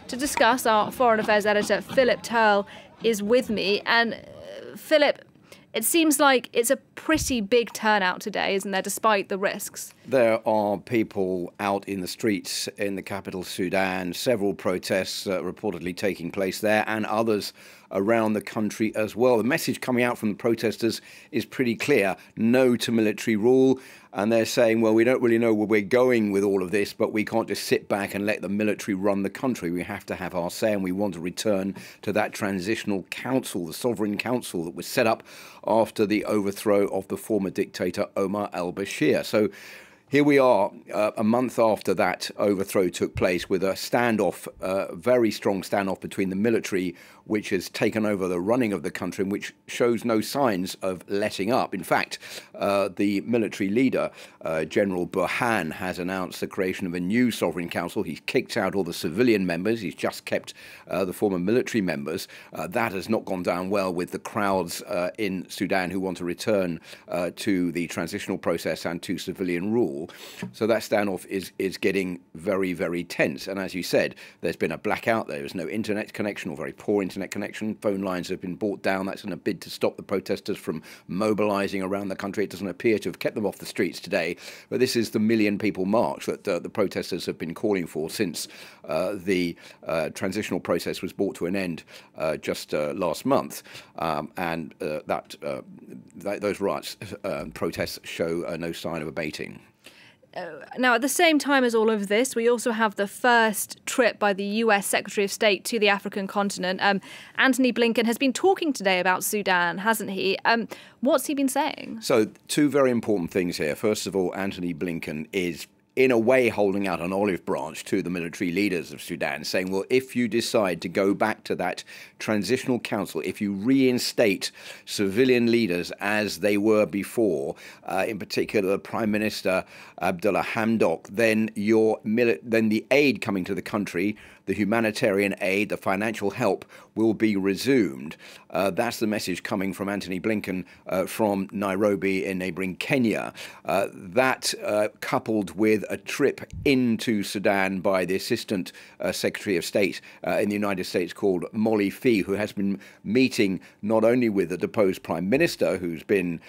To discuss, our Foreign Affairs editor, Philip Turle, is with me. And Philip, it seems like it's a pretty big turnout today, isn't there, despite the risks? There are people out in the streets in the capital, Sudan, several protests reportedly taking place there, and others around the country as well. The message coming out from the protesters is pretty clear: no to military rule. And they're saying, well, we don't really know where we're going with all of this, but we can't just sit back and let the military run the country. We have to have our say, and we want to return to that transitional council, the sovereign council that was set up after the overthrow of the former dictator Omar al-Bashir. So here we are, a month after that overthrow took place, with a standoff, very strong standoff between the military, which has taken over the running of the country and which shows no signs of letting up. In fact, the military leader, General Burhan, has announced the creation of a new sovereign council. He's kicked out all the civilian members. He's just kept the former military members. That has not gone down well with the crowds in Sudan who want to return to the transitional process and to civilian rule. So that standoff is getting very, very tense. And as you said, there's been a blackout. There is no internet connection, or very poor internet connection. Phone lines have been brought down. That's in a bid to stop the protesters from mobilizing around the country. It doesn't appear to have kept them off the streets today. But this is the million people march that the protesters have been calling for since the transitional process was brought to an end just last month. And those riots, protests show no sign of abating. Now, at the same time as all of this, we also have the first trip by the US Secretary of State to the African continent. Antony Blinken has been talking today about Sudan, hasn't he? What's he been saying? So, two very important things here. First of all, Antony Blinken is in a way holding out an olive branch to the military leaders of Sudan, saying, well, if you decide to go back to that transitional council, if you reinstate civilian leaders as they were before, in particular the Prime Minister Abdullah Hamdok, then the aid coming to the country, the humanitarian aid, the financial help, will be resumed. That's the message coming from Antony Blinken from Nairobi in neighbouring Kenya. That coupled with a trip into Sudan by the Assistant Secretary of State in the United States called Molly Fee, who has been meeting not only with the deposed Prime Minister, who's been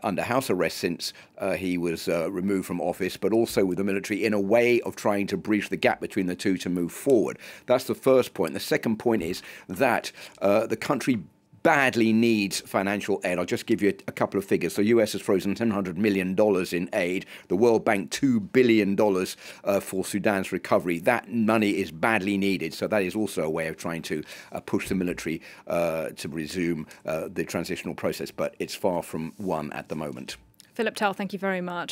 under house arrest since he was removed from office, but also with the military, in a way of trying to bridge the gap between the two to move forward. That's the first point. The second point is that the country badly needs financial aid. I'll just give you a couple of figures. The US has frozen $700 million in aid. The World Bank, $2 billion for Sudan's recovery. That money is badly needed. So that is also a way of trying to push the military to resume the transitional process. But it's far from one at the moment. Philip Turle, thank you very much.